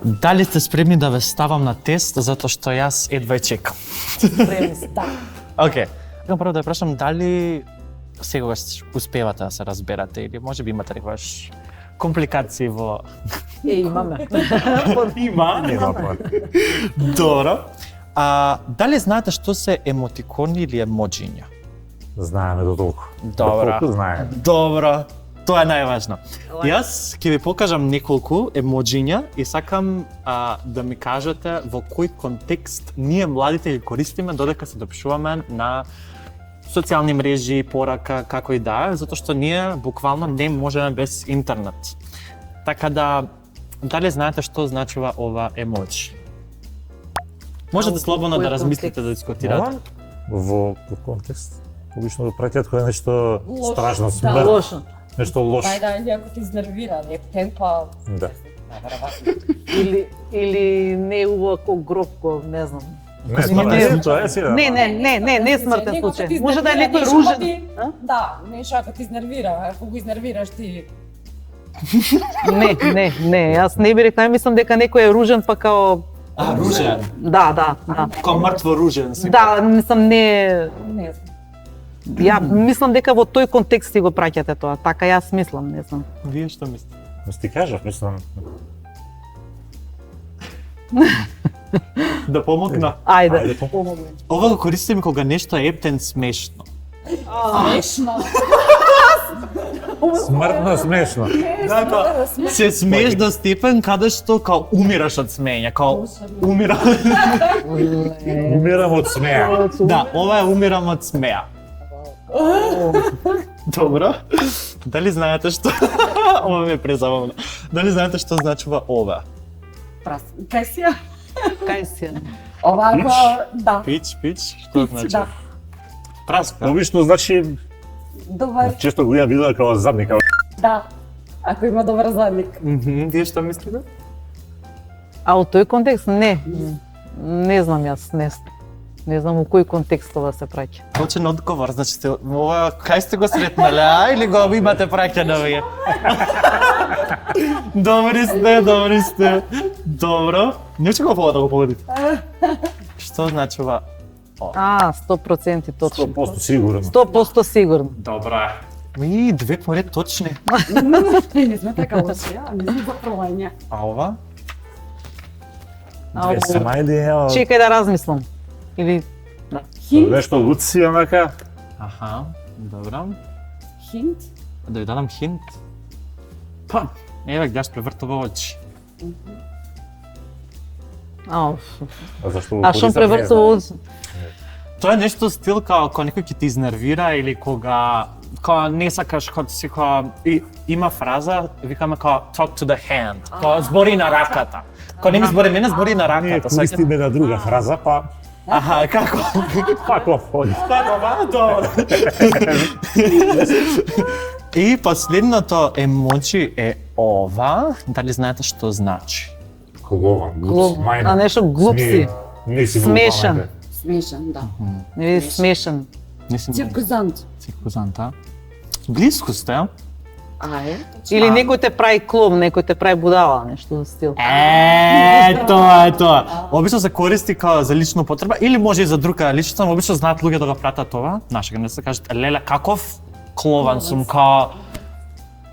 Дали сте спремни да ве ставам на тест, затоа што јас едва чекам? Спремни сте, да. Океј. Прво да ја прашам дали сегогаш успевате да се разберате или можеби имате некојаш компликации во... Имаме. Има? Нема. Добро. Дали знаете што се емотикони или емоџиња? Знаеме до толку. Добро. До толку знаеме. Добро. Тоа е најважно. Јас ќе ви покажам неколку емоџиња и сакам да ми кажете во кој контекст ние младите ги користиме додека се допишуваме на социјални мрежи, порака, како и да е, затоа што ние буквално не можеме без интернет. Така да, дали знаете што значува ова емоџи? Можете слободно да размислите, да дискутирате. Во контекст. Обично праќаат кога нешто страшно, Да, смрт, лошо. нешто лошо. Да, ако ти изнервира, темпа. Да. Или не убаво гробко, не знам. Не, тоа е сега. Не смртен случај. Може да е некој ружен. Да, нешто ако те изнервира, ако го изнервираш ти. Не, јас не би рекла, мислам дека некој е ружен па као... Ружен? Да. Као мртво ружен си. Да, мислам не... Не знам. Ја мислам дека во тој контекст си го праќате тоа, така јас мислам, не знам. Вие што мислите? Ма ти кажав, мислам. Да помогна. Ајде. Помогни. Ова го користиме кога нешто е ептен смешно. Смешно. Смртно смешно. Така, се смееш до степен каде што као умираш од смење, као умирам. Умирам од смеа. Да, ова е умирам од смеа. Добро. Дали знаете што ова ми е презабавно. Дали знаете што значува ова? Кај си? Овако, да. Пич, што значи? Да. Праска. Обично значи Добар, често го имам видела како задника. да. Ако има добар задник. Вие што мислите? А во тој контекст не знам јас, не знам во кој контекст ова се праќа. Точен одговор, значи ова кај сте го сретнале, или го имате праќано вие? Добри сте. Добро. Не ќе го да го погодите. Што значува? 100% точно. 100% сигурно. 100% сигурно. Добро е. И две поред точни. Не сме така лоши, не сме за провање. А ова? Две сама или е... Чекај да размислам. Или Нешто луци, онака. Аха, добро. Хинт? Да ви дадам хинт. Па, еве гледаш превртува очи. А зашто го а што користам, не превртува? знам. Тоа е нешто стил кога некој ќе те изнервира или кога не сакаш има фраза, викаме кога talk to the hand, кога збори на раката. Кога не ми збори мене, збори на Ние раката. користиме на друга фраза, па Аха, како? пако ходи. Добро. И последното емоджи е ова. Дали знаете што значи? Клован, глупс, мајна. А нешто глупси. Не си Смешен. глупа, Смешен, да. Или смешен. Не си Циркузант. циркузанта. Блиску сте, а? Или некој те прави клоун, некој те прави будала, нешто во стил. Тоа е тоа. Обично се користи као за лична употреба или може и за друга личност, обично знаат луѓе да го пратат ова. Нашега не се кажат, леле, каков клован сум, као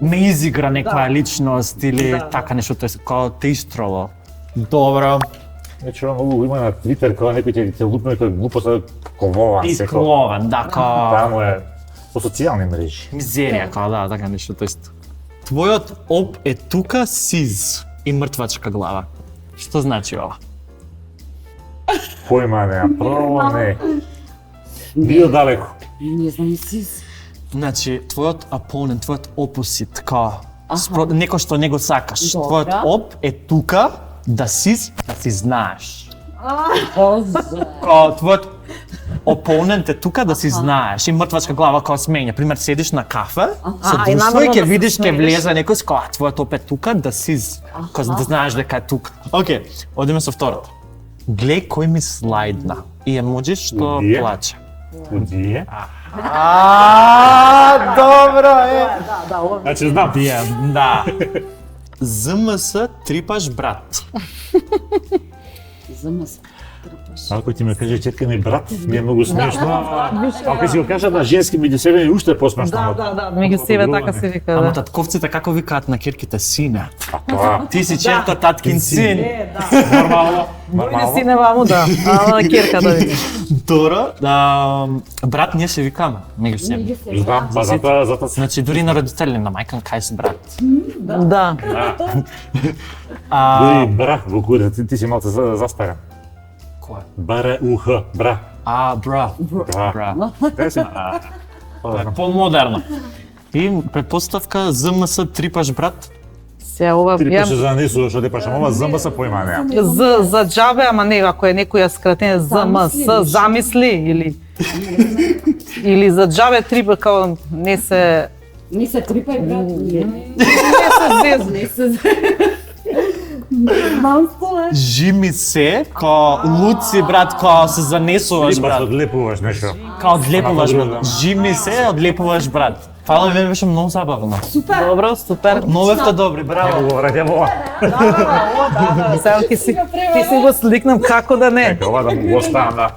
ме изигра некоја личност или така нешто, тоа е као те истроло. Добро. Значи, многу има на Твитер, кога некој ќе те лупне некој глупост, ковован се. Клован, да, као Таму е по социјални мрежи. мизерија, као да, така нешто, тоест. Твојот об е тука сиз и мртвачка глава. Што значи ова? Појма не, право не. Био далеко. Не знам сис. Значи, твојот опонент, твојот опосит, као некој што не го сакаш. Добра. Твојот об е тука да си знаеш. Као твојот опонент е тука да си знаеш и мртвачка глава као смење. Пример, седиш на кафе, со и друштво и намерно ќе да се видиш, ќе смееш. влезе некој со као, твојот оп е тука да си, као да знаеш дека е тука. Океј, одиме со второто. Глеј кој ми слайдна и емоџи што Удие. плаче. Удие. Добро е. Да, Значи знам. Да. ЗМС трипаш брат. ЗМС. Трпаш. Ако ти ме каже четка ми брат, ми е многу смешно. Ако си го кажа на женски меѓу себе, е уште посмешно. Да, меѓу себе така се вика, Ама да. татковците како викаат на керките сине? Тоа. Ти си черта таткин син. Нормално. Бојне си не ваму, да. Ама керка да вика. Добро, брат ние се викаме меѓу себе. Знам, ба затоа Значи дури на родители на мајка кај си брат. Да. дури бра во кура, ти си малце застарен. Кој? Баре ух, бра. Бра. Бра. Бра. Те си. Помодерно. И предпоставка ЗМС трипаш брат. Се ова Ти ја пеше занесуваш, оде пашам ова ЗМС поима неа. за џабе, ама не ако е некоја скратена ЗМС, замисли или за џабе триба као не се Не се трипај, брат. не се зезни. Не се Монстра. Жими се, ко луци брат, ко се занесуваш Ти брат. одлепуваш нешто. Као одлепуваш Како брат. Жими се, одлепуваш брат. Фала ви беше многу забавно. Добро, супер. Но бевте добри, браво. Го враќам ова. Сега ќе си го сликнам како да не. Ова да му го оставам, да.